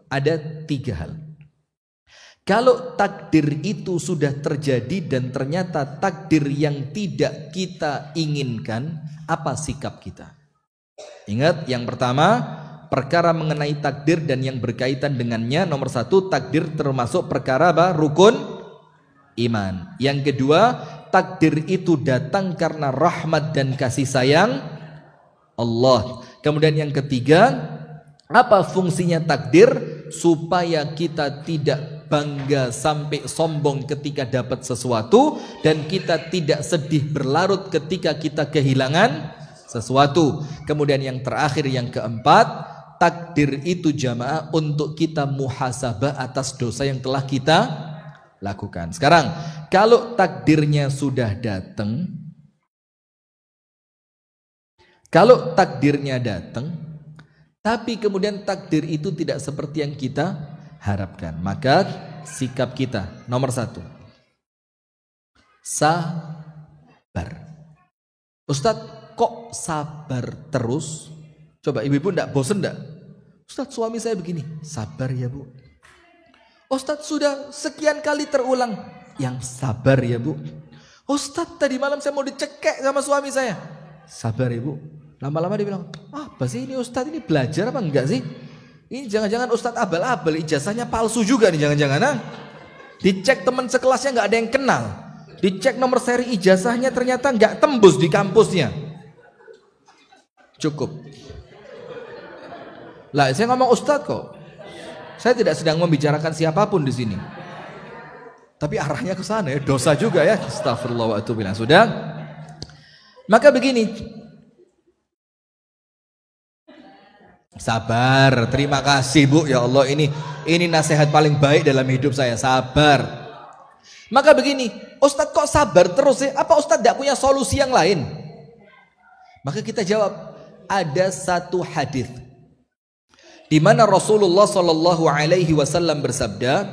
ada 3 hal. Kalau takdir itu sudah terjadi dan ternyata takdir yang tidak kita inginkan, apa sikap kita? Ingat, yang pertama, perkara mengenai takdir dan yang berkaitan dengannya. Nomor 1, takdir termasuk perkara apa? Rukun iman. Yang kedua, takdir itu datang karena rahmat dan kasih sayang Allah. Kemudian yang ketiga, apa fungsinya takdir? Supaya kita tidak bangga sampai sombong ketika dapat sesuatu, dan kita tidak sedih berlarut ketika kita kehilangan sesuatu. Kemudian yang terakhir, yang keempat, takdir itu jamaah untuk kita muhasabah atas dosa yang telah kita lakukan. Sekarang, kalau takdirnya sudah datang, tapi kemudian takdir itu tidak seperti yang kita harapkan, maka sikap kita nomor 1, sabar. Ustadz, kok sabar terus? Coba ibu-ibu enggak bosen enggak? Ustadz, suami saya begini. Sabar ya bu. Ustadz, sudah sekian kali terulang. Yang sabar ya bu. Ustadz, tadi malam saya mau dicekek sama suami saya. Sabar ya bu. Lama-lama dia bilang, apa sih ini Ustadz, ini belajar apa enggak sih? Ini jangan-jangan Ustadz abal-abal, ijazahnya palsu juga nih jangan-jangan. Dicek teman sekelasnya enggak ada yang kenal. Dicek nomor seri ijazahnya ternyata enggak tembus di kampusnya. Cukup. Lah, saya ngomong Ustadz kok. Saya tidak sedang membicarakan siapapun di sini. Tapi arahnya ke sana ya, dosa juga ya. Astagfirullah wa atubu ilaih. Sudah? Maka begini. Sabar. Terima kasih Bu. Ya Allah, ini nasihat paling baik dalam hidup saya. Sabar. Maka begini, Ustadz kok sabar terus ya? Apa Ustadz tidak punya solusi yang lain? Maka kita jawab, ada satu hadis di mana Rasulullah Shallallahu Alaihi Wasallam bersabda,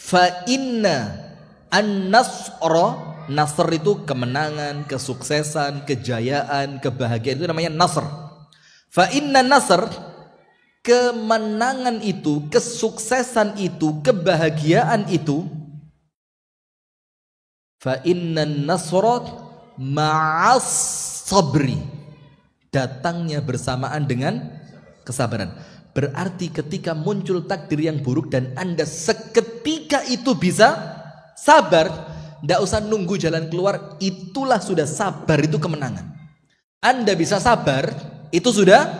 fa inna an-nasra, nasr itu kemenangan, kesuksesan, kejayaan, kebahagiaan, itu namanya nasr. Fa inna nasr, kemenangan itu, kesuksesan itu, kebahagiaan itu, fa innan nasrat ma'as sabri, datangnya bersamaan dengan kesabaran. Berarti ketika muncul takdir yang buruk dan Anda seketika itu bisa sabar, tidak usah nunggu jalan keluar, itulah sudah sabar, itu kemenangan. Anda bisa sabar, itu sudah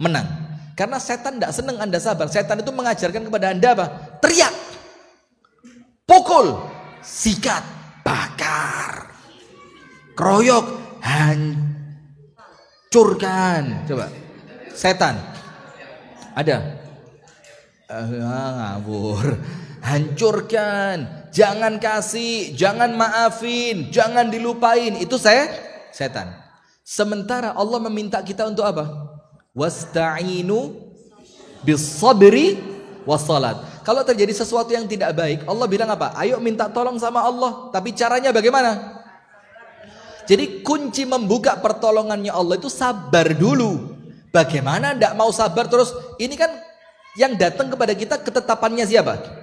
menang. Karena setan tidak senang Anda sabar. Setan itu mengajarkan kepada Anda apa? Teriak, pukul, sikat, bakar, keroyok, hancurkan. Coba, setan ada? Ngawur. Hancurkan, jangan kasih, jangan maafin, jangan dilupain. Itu setan. Sementara Allah meminta kita untuk apa? Wasta'inu bis-sabri was-salat. Kalau terjadi sesuatu yang tidak baik, Allah bilang apa? Ayo minta tolong sama Allah. Tapi caranya bagaimana? Jadi kunci membuka pertolongannya Allah itu sabar dulu. Bagaimana tidak mau sabar terus? Ini kan yang datang kepada kita ketetapannya siapa?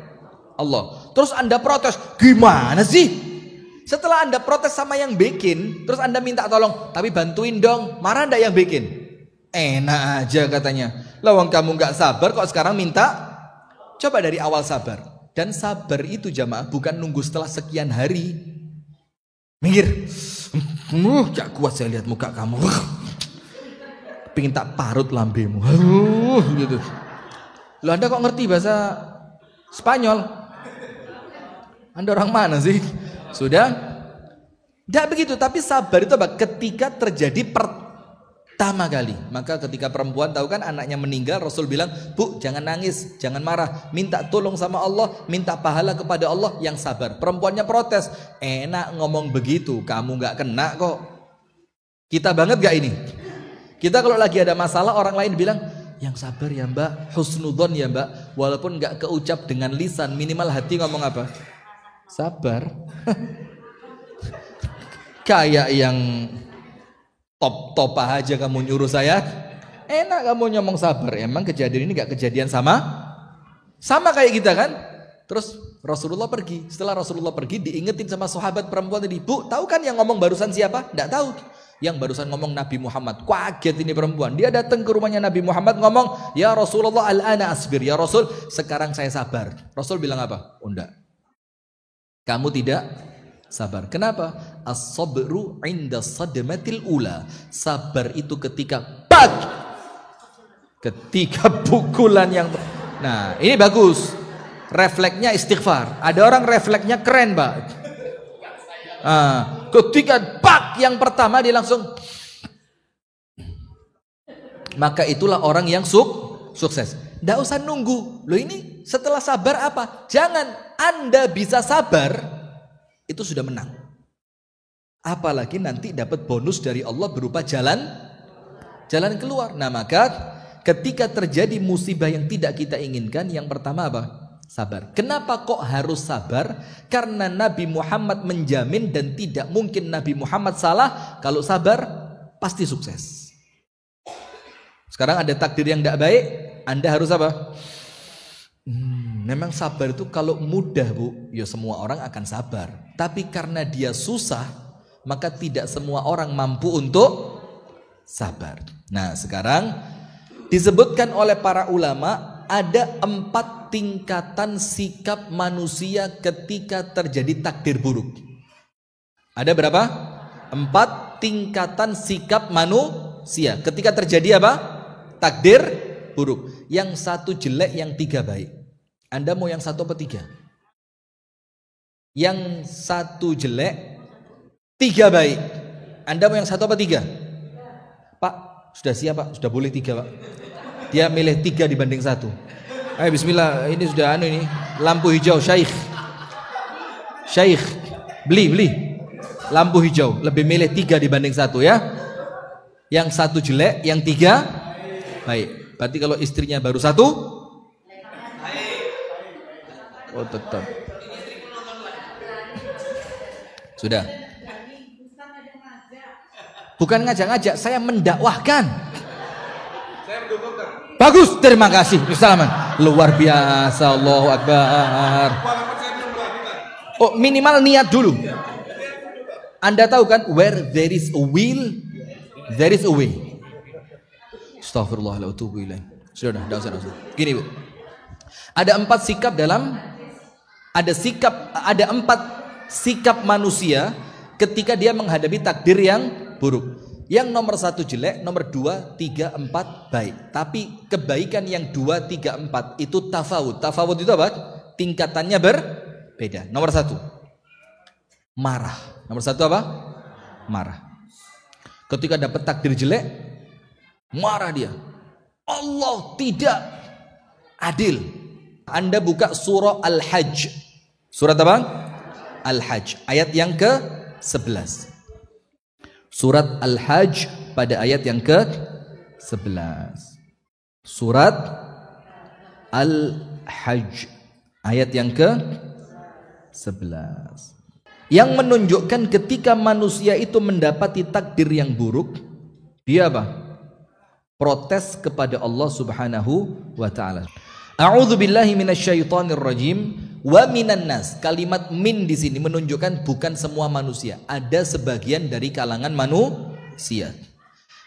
Allah. Terus Anda protes, gimana sih? Setelah Anda protes sama yang bikin, terus Anda minta tolong, tapi bantuin dong. Marah enggak yang bikin? Enak aja katanya. Lawang kamu nggak sabar kok sekarang minta? Coba dari awal sabar. Dan sabar itu jamaah bukan nunggu setelah sekian hari. Minggir. Gak kuat saya lihat muka kamu. Pengen tak parut lambemu. Gitu. Loh, Anda kok ngerti bahasa Spanyol? Anda orang mana sih? Sudah? Tidak begitu. Tapi sabar itu apa? Ketika terjadi pertama kali. Maka ketika perempuan tahu kan anaknya meninggal, Rasul bilang, Bu jangan nangis, jangan marah, minta tolong sama Allah, minta pahala kepada Allah, yang sabar. Perempuannya protes, enak ngomong begitu, kamu gak kena kok. Kita banget gak ini? Kita kalau lagi ada masalah orang lain bilang, yang sabar ya mbak, husnudzon ya mbak, walaupun gak keucap dengan lisan, minimal hati ngomong apa? Sabar. Kayak yang top aja kamu nyuruh saya. Enak kamu ngomong sabar. Emang kejadian ini gak kejadian sama kayak kita kan? Terus Rasulullah pergi. Setelah Rasulullah pergi diingetin sama sahabat perempuan tadi. Bu, tahu kan yang ngomong barusan siapa? Nggak tahu. Yang barusan ngomong Nabi Muhammad. Kaget ini perempuan. Dia datang ke rumahnya Nabi Muhammad ngomong, ya Rasulullah al-ana asbir. Ya Rasul, sekarang saya sabar. Rasul bilang apa? Oh enggak. Kamu tidak sabar. Kenapa? As-sabru inda sadmatil ula. Sabar itu ketika ketika pukulan yang... Nah, ini bagus. Refleksnya istighfar. Ada orang refleksnya keren, Pak. Ketika yang pertama dia langsung, maka itulah orang yang sukses. Nggak usah nunggu. Loh ini setelah sabar apa? Jangan. Anda bisa sabar, itu sudah menang. Apalagi nanti dapat bonus dari Allah berupa jalan keluar. Nah maka ketika terjadi musibah yang tidak kita inginkan, yang pertama apa? Sabar. Kenapa kok harus sabar? Karena Nabi Muhammad menjamin dan tidak mungkin Nabi Muhammad salah. Kalau sabar pasti sukses. Sekarang ada takdir yang tidak baik, Anda harus apa? Memang sabar itu kalau mudah, Bu, ya semua orang akan sabar. Tapi karena dia susah, maka tidak semua orang mampu untuk sabar. Nah sekarang disebutkan oleh para ulama ada 4 tingkatan sikap manusia ketika terjadi takdir buruk. Ada berapa? 4 tingkatan sikap manusia ketika terjadi apa? Takdir buruk. Yang 1 jelek, yang 3 baik. Anda mau yang 1 apa 3? Yang 1 jelek, 3 baik. Anda mau yang 1 apa 3? Pak, sudah siap Pak? Sudah boleh 3 Pak? Dia milih 3 dibanding 1. Ayo bismillah, ini sudah ini lampu hijau. Syekh beli lampu hijau, lebih milih 3 dibanding 1 ya. Yang 1 jelek, yang 3 baik. Berarti kalau istrinya baru 1, oh tetap sudah. Bukan ngajak-ngajak, saya mendakwahkan. Bagus, terima kasih. Salaman. Luar biasa, Allahu Akbar. Oh, minimal niat dulu. Anda tahu kan, where there is a will, there is a way. Astaghfirullahaladzim. Sudah, dah usah. Gini Bu, ada 4 sikap ada 4 sikap manusia ketika dia menghadapi takdir yang buruk. Yang nomor 1 jelek, nomor 2, 3, 4 baik. Tapi kebaikan yang 2, 3, 4 itu tafawud. Tafawud itu apa? Tingkatannya berbeda. Nomor 1 marah. Nomor 1 apa? Marah. Ketika dapat takdir jelek, marah dia. Allah tidak adil. Anda buka surah Al-Hajj. Surat apa? Al-Hajj. Ayat yang ke-11. Surat Al-Hajj pada ayat yang ke-11. Surat Al-Hajj ayat yang ke-11. Yang menunjukkan ketika manusia itu mendapati takdir yang buruk, dia apa? Protes kepada Allah Subhanahu wa taala. A'udzu billahi minasyaitonir rajim. Wa minan nas. Kalimat min di sini menunjukkan bukan semua manusia. Ada sebagian dari kalangan manusia.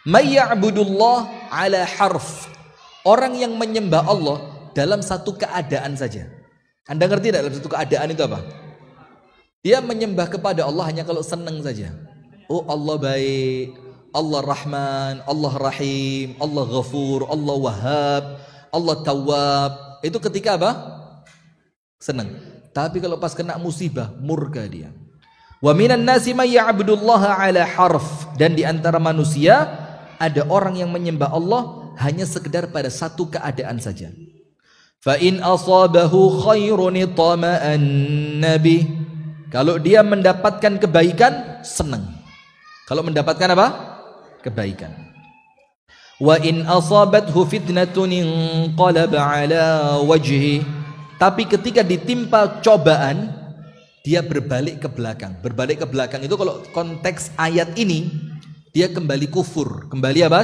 May ya'budullah ala harf. Orang yang menyembah Allah dalam satu keadaan saja. Anda ngerti tidak dalam satu keadaan itu apa? Dia menyembah kepada Allah hanya kalau senang saja. Oh Allah baik, Allah Rahman, Allah Rahim, Allah Ghafur, Allah Wahhab, Allah Tawwab. Itu ketika apa? Senang. Tapi kalau pas kena musibah, murka dia. Wa minan nasi may ya'budullaha ala harf. Dan di antara manusia ada orang yang menyembah Allah hanya sekedar pada satu keadaan saja. Fa in asabahu khairun tama'anna bih. Kalau dia mendapatkan kebaikan, senang. Kalau mendapatkan apa? Kebaikan. Wa in asabathu fitnatun inqalaba ala wajhi. Tapi ketika ditimpa cobaan, dia berbalik ke belakang. Berbalik ke belakang itu kalau konteks ayat ini, dia kembali kufur. Kembali apa?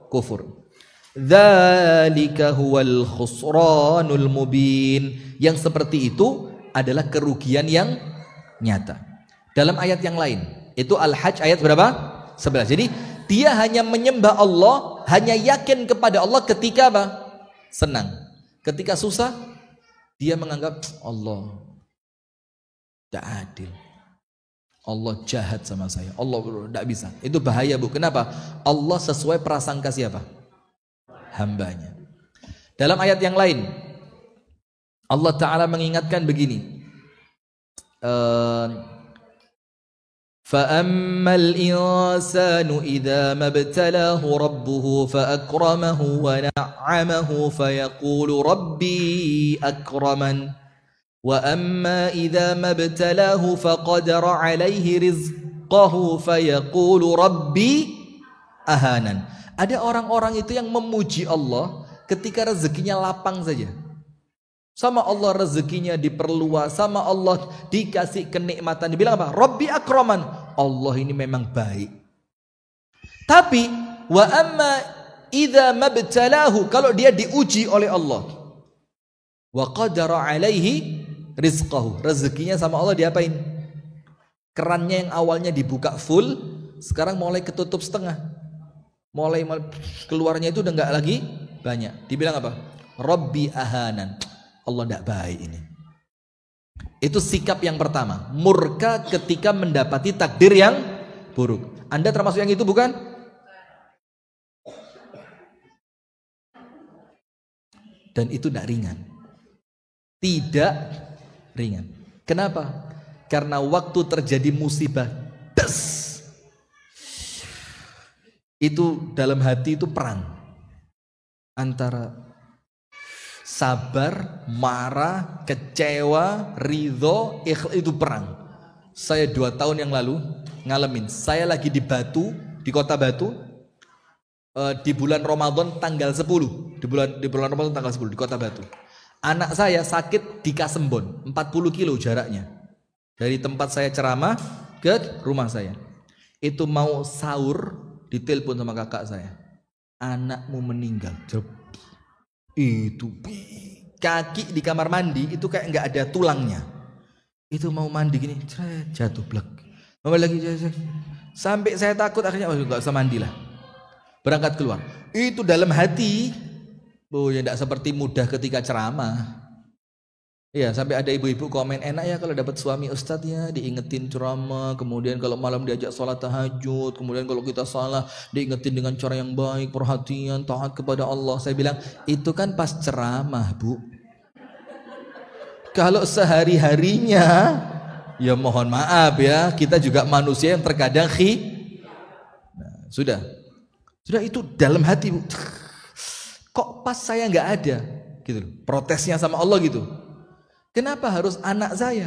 Kufur. Dzalika huwal khusranul mubin. Yang seperti itu adalah kerugian yang nyata. Dalam ayat yang lain, itu Al-Hajj ayat berapa? 11. Jadi dia hanya menyembah Allah, hanya yakin kepada Allah ketika apa? Senang. Ketika susah, dia menganggap Allah tidak adil. Allah jahat sama saya. Allah tidak bisa. Itu bahaya, Bu. Kenapa? Allah sesuai prasangka siapa? Hambanya. Dalam ayat yang lain, Allah Ta'ala mengingatkan begini. فَأَمَّا الْإِنسَانُ إِذَا مَا ابْتَلَاهُ رَبُّهُ فَأَكْرَمَهُ وَنَعَّمَهُ فَيَقُولُ رَبِّي أَكْرَمَنِ وَأَمَّا إِذَا مَا ابْتَلَاهُ فَقَدَرَ عَلَيْهِ رِزْقَهُ فَيَقُولُ رَبِّي أَهَانَنِ. Ada orang-orang itu yang memuji Allah ketika rezekinya lapang saja. Sama Allah rezekinya diperluas, sama Allah dikasih kenikmatan. Dibilang apa? Rabbi akraman. Allah ini memang baik. Tapi wa amma idza mabtalahu, kalau dia diuji oleh Allah, wa qadara alaihi rizqahu, rezekinya sama Allah diapain? Kerannya yang awalnya dibuka full, sekarang mulai ketutup setengah. Mulai keluarnya itu udah enggak lagi banyak. Dibilang apa? Rabbi ahanan. Allah tidak baik ini. Itu sikap yang pertama. Murka ketika mendapati takdir yang buruk. Anda termasuk yang itu bukan? Dan itu tidak ringan. Tidak ringan. Kenapa? Karena waktu terjadi musibah, itu dalam hati itu perang. Antara sabar, marah, kecewa, ridho, itu perang. Saya 2 tahun yang lalu ngalamin. Saya lagi di Batu, di kota Batu, di bulan Ramadan tanggal 10. Di bulan Ramadan tanggal 10 di kota Batu. Anak saya sakit di Kasembon, 40 kilo jaraknya. Dari tempat saya ceramah ke rumah saya. Itu mau sahur, ditelepon sama kakak saya. Anakmu meninggal. Itu kaki di kamar mandi itu kayak nggak ada tulangnya. Itu mau mandi gini, jatuh blek. Mau lagi sampai saya takut akhirnya nggak usah mandi lah. Berangkat keluar. Itu dalam hati, ya nggak seperti mudah ketika ceramah. Iya, sampai ada ibu-ibu komen, enak ya kalau dapat suami ustadz ya, diingetin ceramah, kemudian kalau malam diajak sholat tahajud, kemudian kalau kita salah diingetin dengan cara yang baik, perhatian, taat kepada Allah. Saya bilang, itu kan pas ceramah, Bu. Kalau sehari-harinya, ya mohon maaf ya, kita juga manusia yang terkadang nah, sudah itu dalam hati, Bu. Kok pas saya nggak ada, gitu, protesnya sama Allah gitu. Kenapa harus anak saya?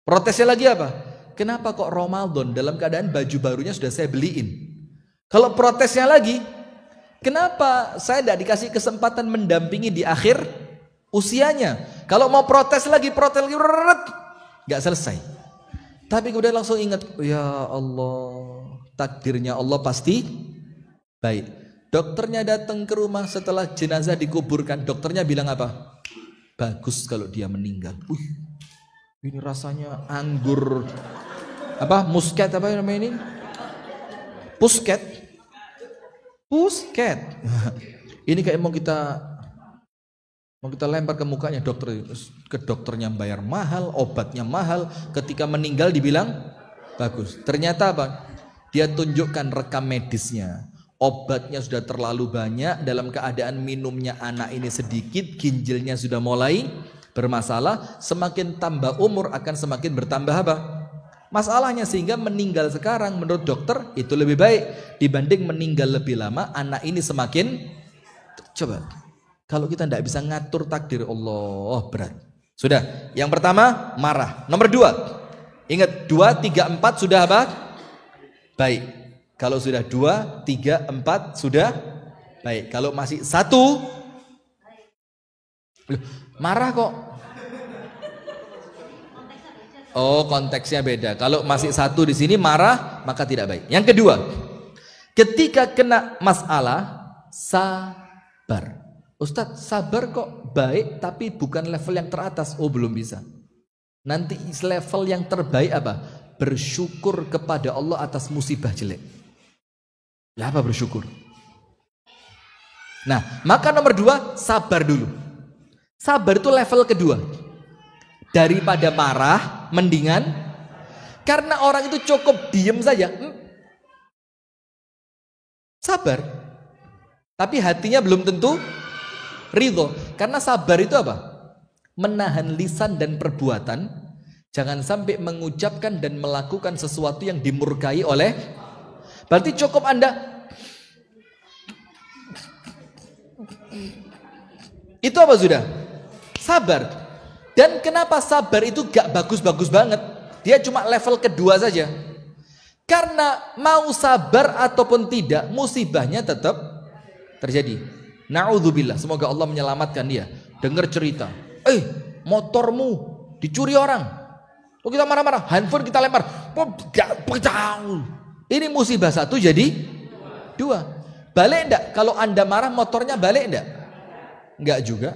Protesnya lagi apa? Kenapa kok Ramadan dalam keadaan baju barunya sudah saya beliin? Kalau protesnya lagi, kenapa saya tidak dikasih kesempatan mendampingi di akhir usianya? Kalau mau protes lagi, nggak selesai. Tapi kemudian langsung ingat, ya Allah, takdirnya Allah pasti baik. Dokternya datang ke rumah setelah jenazah dikuburkan, dokternya bilang apa? Bagus kalau dia meninggal. Ini rasanya anggur apa? Muscat apa namanya ini? Pusket. Ini kayak mau kita lempar ke mukanya dokter. Ke dokternya bayar mahal, obatnya mahal. Ketika meninggal dibilang bagus. Ternyata apa? Dia tunjukkan rekam medisnya. Obatnya sudah terlalu banyak, dalam keadaan minumnya anak ini sedikit, ginjalnya sudah mulai bermasalah, semakin tambah umur akan semakin bertambah apa? Masalahnya, sehingga meninggal sekarang menurut dokter itu lebih baik dibanding meninggal lebih lama, anak ini semakin. Coba, kalau kita tidak bisa ngatur takdir Allah, berat. Sudah, yang pertama marah. Nomor 2, ingat 2, 3, 4 sudah apa? Baik. Kalau sudah 2, 3, 4 sudah baik. Kalau masih 1, marah kok. Oh, konteksnya beda. Kalau masih satu di sini marah, maka tidak baik. Yang kedua, ketika kena masalah, sabar. Ustadz, sabar kok baik tapi bukan level yang teratas. Oh, belum bisa. Nanti level yang terbaik apa? Bersyukur kepada Allah atas musibah jelek. Ya apa bersyukur? Nah, maka nomor 2, sabar dulu. Sabar itu level kedua. Daripada marah, mendingan. Karena orang itu cukup diem saja. Sabar. Tapi hatinya belum tentu ridho. Karena sabar itu apa? Menahan lisan dan perbuatan. Jangan sampai mengucapkan dan melakukan sesuatu yang dimurkai oleh. Berarti cukup Anda. Itu apa sudah? Sabar. Dan kenapa sabar itu gak bagus-bagus banget? Dia cuma level kedua saja. Karena mau sabar ataupun tidak, musibahnya tetap terjadi. Na'udzubillah, semoga Allah menyelamatkan dia. Dengar cerita, motormu dicuri orang. Oh, kita marah-marah, handphone kita lempar. Ini musibah satu jadi 2. Balik enggak? Kalau Anda marah motornya balik enggak? Enggak juga.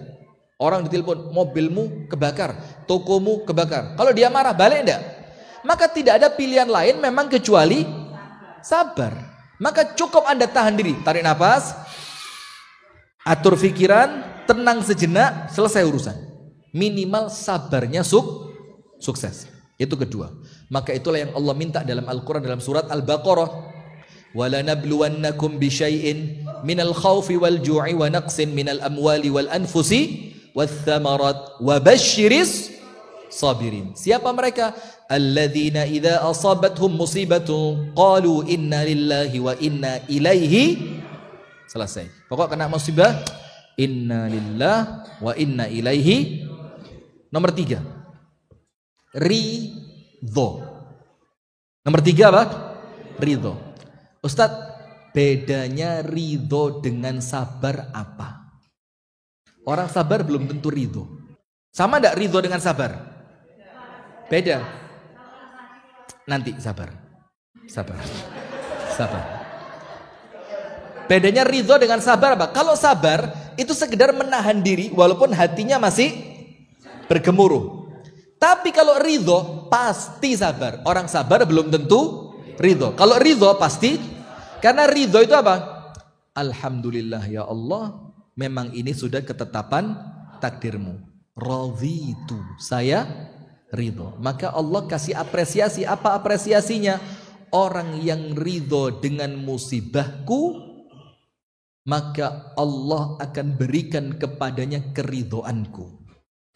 Orang ditelepon, mobilmu kebakar, tokomu kebakar. Kalau dia marah, balik enggak? Maka tidak ada pilihan lain memang kecuali sabar. Maka cukup Anda tahan diri, tarik nafas, atur pikiran, tenang sejenak, selesai urusan. Minimal sabarnya sukses. Itu kedua. Maka itulah yang Allah minta dalam Al-Quran dalam surat Al-Baqarah. وَلَنَبْلُوَنَّكُمْ بِشَيْءٍ مِنَ الْخَوْفِ وَالْجُوعِ وَنَقْصٍ مِنَ الْأَمْوَالِ وَالْأَنْفُسِ وَالثَّمَرَاتِ وَبَشِّرِ الصَّابِرِينَ. Siapa mereka? الَّذِينَ إِذَا أَصَابَتْهُمْ مُصِيبَةٌ قَالُوا إِنَّا لِلَّهِ وَإِنَّا إِلَيْهِ. Selesai. Pokok kena musibah, inna lillah wa inna ilaihi. Nomor 3, ridho. Nomor 3 apa? Ridho. Ustadz, bedanya ridho dengan sabar apa? Orang sabar belum tentu ridho. Sama enggak ridho dengan sabar? Beda. Nanti sabar. Bedanya ridho dengan sabar apa? Kalau sabar itu sekedar menahan diri walaupun hatinya masih bergemuruh. Tapi kalau ridho pasti sabar. Orang sabar belum tentu ridho. Kalau ridho pasti. Karena ridho itu apa? Alhamdulillah ya Allah, memang ini sudah ketetapan takdirmu. Radhitu, saya ridho. Maka Allah kasih apresiasi. Apa apresiasinya? Orang yang ridho dengan musibahku, maka Allah akan berikan kepadanya keridhoanku.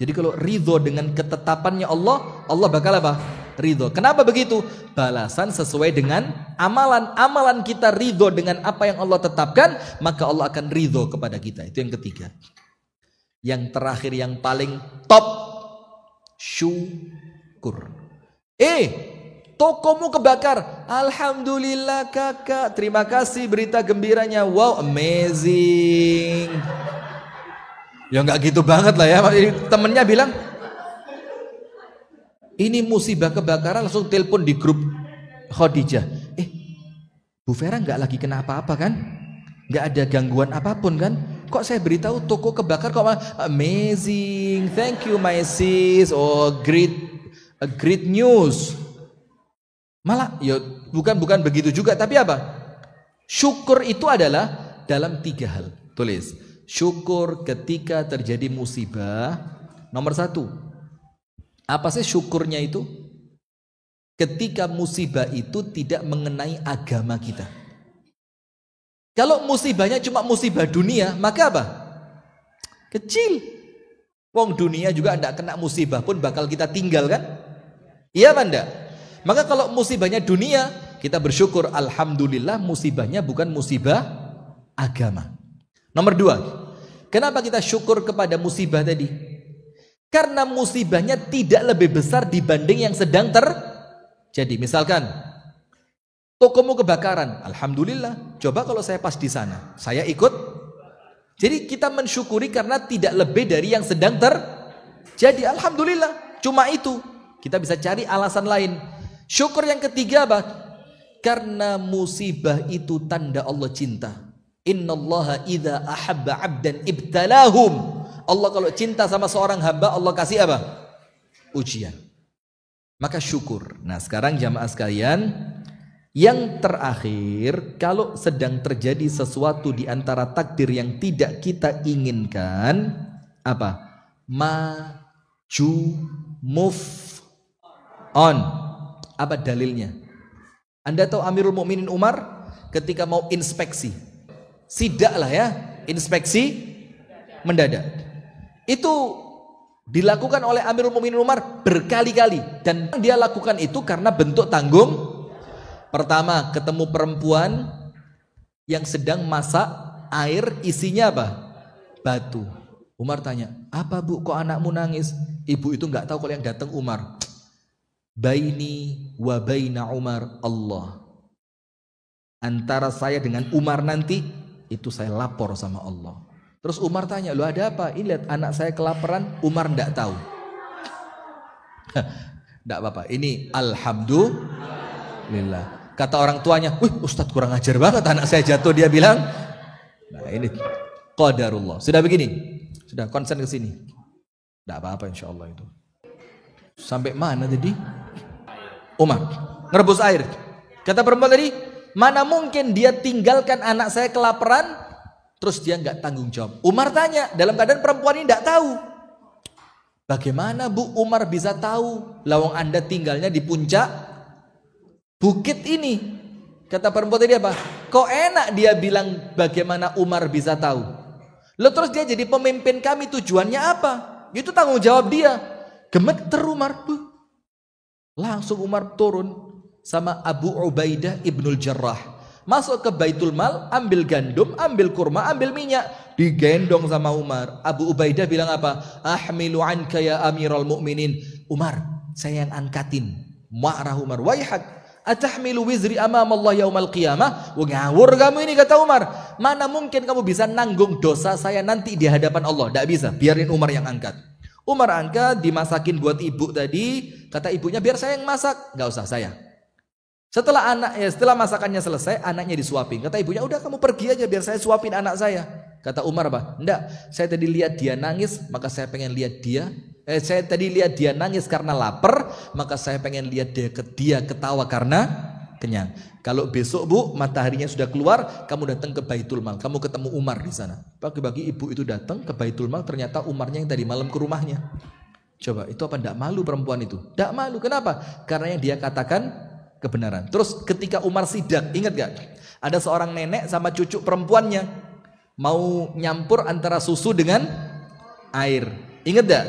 Jadi kalau ridho dengan ketetapannya Allah, Allah bakal apa? Ridho. Kenapa begitu? Balasan sesuai dengan amalan. Amalan kita ridho dengan apa yang Allah tetapkan, maka Allah akan ridho kepada kita. Itu yang ketiga. Yang terakhir, yang paling top, syukur. Tokomu kebakar. Alhamdulillah kakak, terima kasih berita gembiranya. Wow, amazing. Ya nggak gitu banget lah ya. Temennya bilang, ini musibah kebakaran, langsung telepon di grup Khadijah. Bu Vera nggak lagi kena apa-apa kan? Nggak ada gangguan apapun kan? Kok saya beritahu toko kebakar kok amazing, thank you my sis, oh great news. Malah ya bukan begitu juga, tapi apa? Syukur itu adalah dalam 3 hal. Tulis, syukur ketika terjadi musibah. Nomor 1, apa sih syukurnya itu? Ketika musibah itu tidak mengenai agama kita. Kalau musibahnya cuma musibah dunia, maka apa? Kecil. Wong dunia juga tidak kena musibah pun bakal kita tinggal kan? Iya apa enggak? Maka kalau musibahnya dunia, kita bersyukur alhamdulillah musibahnya bukan musibah agama. Nomor 2, kenapa kita syukur kepada musibah tadi? Karena musibahnya tidak lebih besar dibanding yang sedang terjadi. Misalkan tokomu kebakaran, alhamdulillah. Coba kalau saya pas di sana, saya ikut. Jadi kita mensyukuri karena tidak lebih dari yang sedang terjadi. Alhamdulillah, cuma itu. Kita bisa cari alasan lain. Syukur yang ketiga apa? Karena musibah itu tanda Allah cinta. Innallaha idza ahabba 'abdan ibtalahum. Allah kalau cinta sama seorang hamba, Allah kasih apa? Ujian. Maka syukur. Nah, sekarang jamaah sekalian, yang terakhir, kalau sedang terjadi sesuatu di antara takdir yang tidak kita inginkan, apa? Maju, move on. Apa dalilnya? Anda tahu Amirul Mukminin Umar ketika mau inspeksi, sidak lah ya, inspeksi mendadak. Itu dilakukan oleh Amirul Mukminin Umar berkali-kali, dan dia lakukan itu karena bentuk tanggung. Pertama, ketemu perempuan yang sedang masak air, isinya apa? Batu. Umar tanya, apa bu, kok anakmu nangis? Ibu itu nggak tahu kalau yang datang Umar. Baini wa baina Umar Allah. Antara saya dengan Umar nanti, itu saya lapor sama Allah. Terus Umar tanya, lu ada apa? Ini lihat anak saya kelaparan. Umar nggak tahu. Nggak apa-apa. Ini alhamdulillah. Kata orang tuanya, wih Ustadz kurang ajar banget anak saya jatuh, dia bilang. Nah ini qadarullah. Sudah begini, sudah konsen ke sini. Nggak apa-apa insya Allah itu. Sampai mana tadi? Umar ngerebus air. Kata perempuan tadi, mana mungkin dia tinggalkan anak saya kelaparan, terus dia nggak tanggung jawab. Umar tanya, dalam keadaan perempuan ini nggak tahu. Bagaimana bu Umar bisa tahu? Lawang Anda tinggalnya di puncak bukit ini. Kata perempuan tadi apa? Kok enak dia bilang bagaimana Umar bisa tahu? Lalu terus dia jadi pemimpin kami, tujuannya apa? Itu tanggung jawab dia. Gemeter Umar. Langsung Umar turun sama Abu Ubaidah Ibnul Jarrah. Masuk ke Baitul Mal, ambil gandum, ambil kurma, ambil minyak, digendong sama Umar. Abu Ubaidah bilang apa? Ahmilu anka ya Amirul Mukminin. Umar, saya yang angkatin. Marah Umar. Waihak, atahmilu wizri amam Allah yaumal qiyamah. Ngawur kamu ini, kata Umar. Mana mungkin kamu bisa nanggung dosa saya nanti di hadapan Allah? Tidak bisa, biarin Umar yang angkat. Umar angkat, dimasakin buat ibu tadi. Kata ibunya, biar saya yang masak. Gak usah, saya. Setelah masakannya selesai, anaknya disuapin. Kata ibunya, udah kamu pergi aja biar saya suapin anak saya. Kata Umar apa? Enggak, saya tadi lihat dia nangis, maka saya pengen lihat dia. Saya tadi lihat dia nangis karena lapar, maka saya pengen lihat dia ketawa karena kenyang. Kalau besok bu, mataharinya sudah keluar, kamu datang ke Baitul Mal, kamu ketemu Umar di sana. Pagi-pagi ibu itu datang ke Baitul Mal, ternyata Umarnya yang tadi malam ke rumahnya. Coba, itu apa enggak malu perempuan itu? Enggak malu, kenapa? Karena yang dia katakan kebenaran. Terus ketika Umar sidak, ingat gak? Ada seorang nenek sama cucu perempuannya mau nyampur antara susu dengan air. Ingat gak?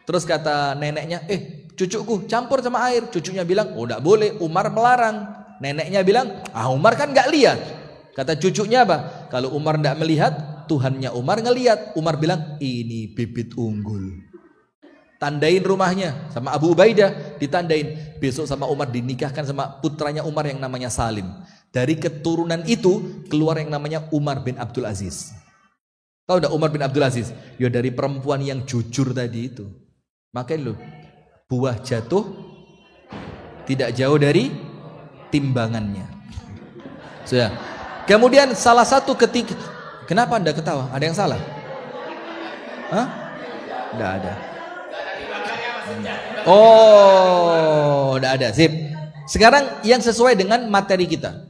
Terus kata neneknya, cucuku campur sama air. Cucunya bilang, oh gak boleh, Umar melarang. Neneknya bilang, Umar kan gak lihat. Kata cucunya apa? Kalau Umar gak melihat, Tuhannya Umar ngelihat. Umar bilang, ini bibit unggul. Tandain rumahnya sama Abu Ubaidah, ditandain. Besok sama Umar dinikahkan sama putranya Umar yang namanya Salim. Dari keturunan itu keluar yang namanya Umar bin Abdul Aziz. Tahu enggak Umar bin Abdul Aziz? Ya dari perempuan yang jujur tadi itu. Makanya loh, buah jatuh tidak jauh dari timbangannya. Sudah. Kemudian salah satu ketika, kenapa Anda ketawa? Ada yang salah? Hah? Enggak ada. Oh, udah ada, sip. Sekarang yang sesuai dengan materi kita.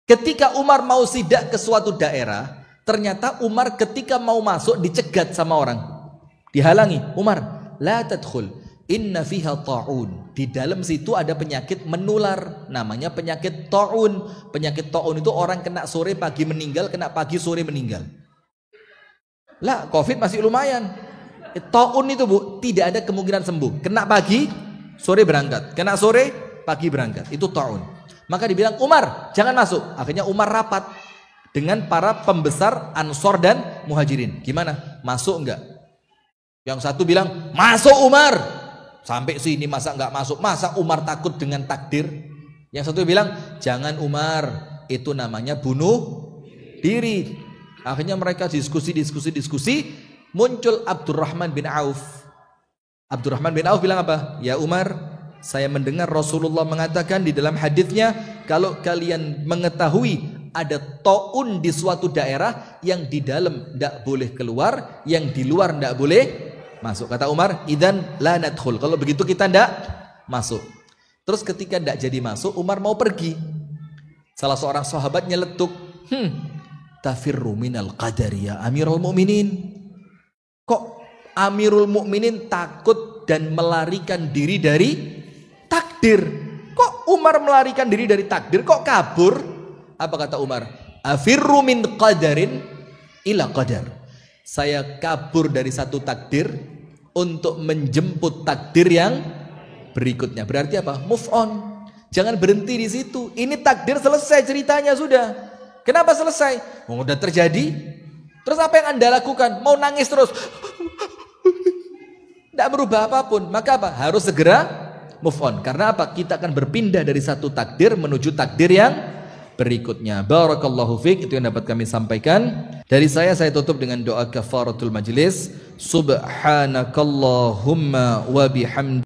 Ketika Umar mau sidak ke suatu daerah, ternyata Umar ketika mau masuk dicegat sama orang. Dihalangi. Umar, la tadkhul, inna fiha ta'un. Di dalam situ ada penyakit menular, namanya penyakit ta'un. Penyakit ta'un itu orang kena sore pagi meninggal, kena pagi sore meninggal. Lah, Covid masih lumayan. Ta'un itu bu, tidak ada kemungkinan sembuh. Kena pagi, sore berangkat. Kena sore, pagi berangkat. Itu ta'un. Maka dibilang, Umar, jangan masuk. Akhirnya Umar rapat dengan para pembesar Ansor dan Muhajirin. Gimana? Masuk enggak? Yang satu bilang, masuk Umar. Sampai sini masa enggak masuk? Masa Umar takut dengan takdir? Yang satu bilang, jangan Umar. Itu namanya bunuh diri. Akhirnya mereka diskusi. Muncul Abdurrahman bin Auf. Abdurrahman bin Auf bilang apa? Ya Umar, saya mendengar Rasulullah mengatakan di dalam hadisnya, kalau kalian mengetahui ada taun di suatu daerah, yang di dalam tidak boleh keluar, yang di luar tidak boleh masuk. Kata Umar, idzan la nadkhul. Kalau begitu kita tidak masuk. Terus ketika tidak jadi masuk, Umar mau pergi. Salah seorang sahabat nyeletuk, tafirru minal qadari ya Amirul Mukminin. Kok Amirul Mukminin takut dan melarikan diri dari takdir? Kok Umar melarikan diri dari takdir? Kok kabur? Apa kata Umar? Afirru min qadarin ila qadar. Saya kabur dari satu takdir untuk menjemput takdir yang berikutnya. Berarti apa? Move on. Jangan berhenti di situ. Ini takdir selesai ceritanya sudah. Kenapa selesai? Udah terjadi. Terus apa yang Anda lakukan? Mau nangis terus? Tidak berubah apapun. Maka apa? Harus segera move on. Karena apa? Kita akan berpindah dari satu takdir menuju takdir yang berikutnya. Barakallahu fiik. Itu yang dapat kami sampaikan. Dari saya tutup dengan doa kafaratul majlis. Subhanakallahumma wa bihamdika.